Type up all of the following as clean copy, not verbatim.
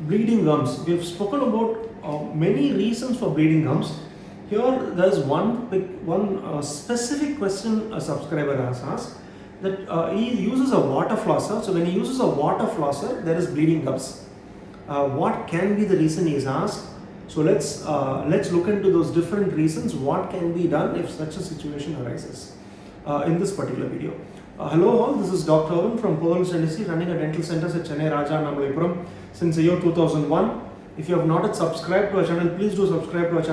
bleeding gums. We have spoken about many reasons for bleeding gums. Here there is one specific question a subscriber has asked, that he uses a water flosser. So when he uses a water flosser, there is bleeding gums. What can be the reason he is asked? So let's look into those different reasons. What can be done if such a situation arises in this particular video. Hello all, this is Dr. Arun from Dentistry, running a dental center at Chennai Raja Namalapuram since the year 2001. If you have not yet subscribed to our channel, please do subscribe to our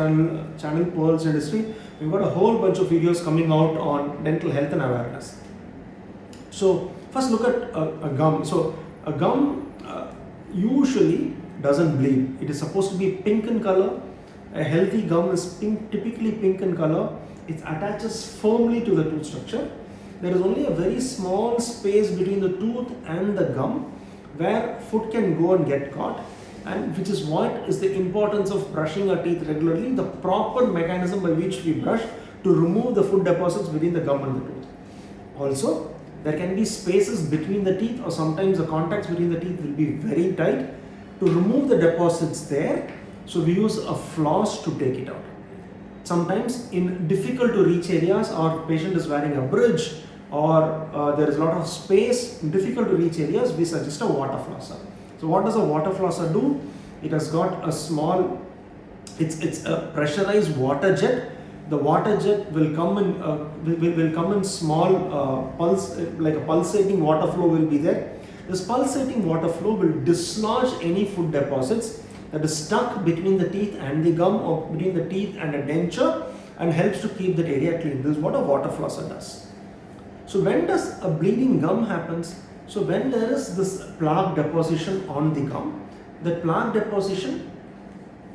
channel Pearls Dentistry. We've got a whole bunch of videos coming out on dental health and awareness. So first look at a gum. So a gum usually doesn't bleed. It is supposed to be pink in color. A healthy gum is typically pink in color. It attaches firmly to the tooth structure. There is only a very small space between the tooth and the gum where food can go and get caught, and which is what is the importance of brushing our teeth regularly, the proper mechanism by which we brush to remove the food deposits between the gum and the tooth. Also, there can be spaces between the teeth, or sometimes the contacts between the teeth will be very tight. To remove the deposits there, so we use a floss to take it out. Sometimes in difficult to reach areas, or patient is wearing a bridge, or there is a lot of space in difficult to reach areas, we suggest a water flosser. So what does a water flosser do? It has got a small, it's a pressurized water jet. The water jet will come in small pulse, like a pulsating water flow will be there. This pulsating water flow will dislodge any food deposits that is stuck between the teeth and the gum, or between the teeth and a denture, and helps to keep that area clean. This is what a water flosser does. So when does a bleeding gum happens? So when there is this plaque deposition on the gum, that plaque deposition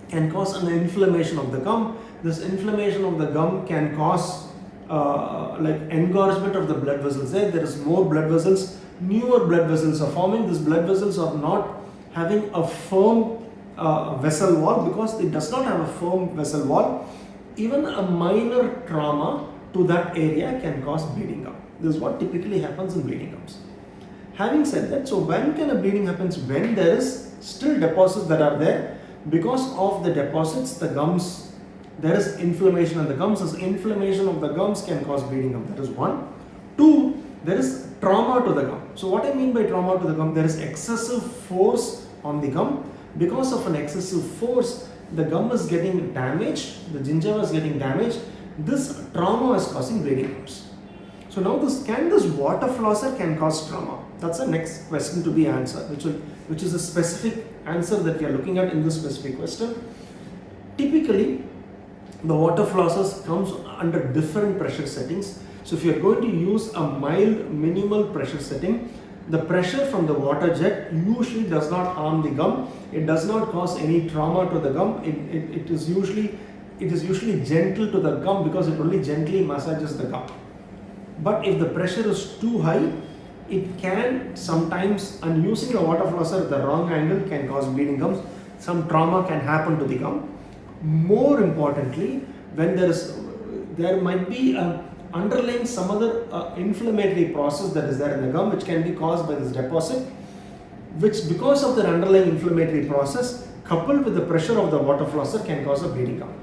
can cause an inflammation of the gum. This inflammation of the gum can cause like engorgement of the blood vessels. There is more blood vessels, newer blood vessels are forming. These blood vessels are not having a firm vessel wall. Because it does not have a firm vessel wall, even a minor trauma to that area can cause bleeding gum. This is what typically happens in bleeding gums. Having said that, so when can a bleeding happens? When there is still deposits that are there. Because of the deposits, the gums, there is inflammation in the gums. This inflammation of the gums can cause bleeding gum. That is one. Two, there is trauma to the gum. So what I mean by trauma to the gum, there is excessive force on the gum. Because of an excessive force, the gum is getting damaged, the gingiva is getting damaged. This trauma is causing bleeding gums. So now this water flosser can cause trauma? That's the next question to be answered, which is a specific answer that we are looking at in this specific question. Typically, the water flossers comes under different pressure settings. So if you are going to use a mild minimal pressure setting, the pressure from the water jet usually does not harm the gum. It does not cause any trauma to the gum. It is usually gentle to the gum, because it only gently massages the gum. But if the pressure is too high, it can sometimes, and using a water flosser at the wrong angle can cause bleeding gums. Some trauma can happen to the gum. More importantly, when there might be underlying some other inflammatory process that is there in the gum, which can be caused by this deposit, which because of the underlying inflammatory process coupled with the pressure of the water flosser can cause a bleeding gum.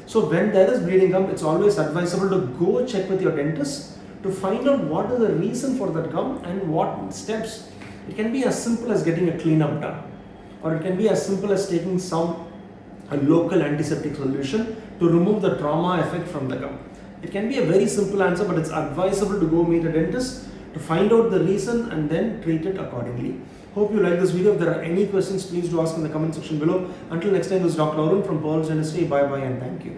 So when there is bleeding gum, it's always advisable to go check with your dentist to find out what is the reason for that gum and what steps. It can be as simple as getting a cleanup done, or it can be as simple as taking a local antiseptic solution to remove the trauma effect from the gum. It can be a very simple answer, but it's advisable to go meet a dentist to find out the reason and then treat it accordingly. Hope you like this video. If there are any questions, please do ask in the comment section below. Until next time, this is Dr. Arun from Pearls Dentistry. Bye bye and thank you.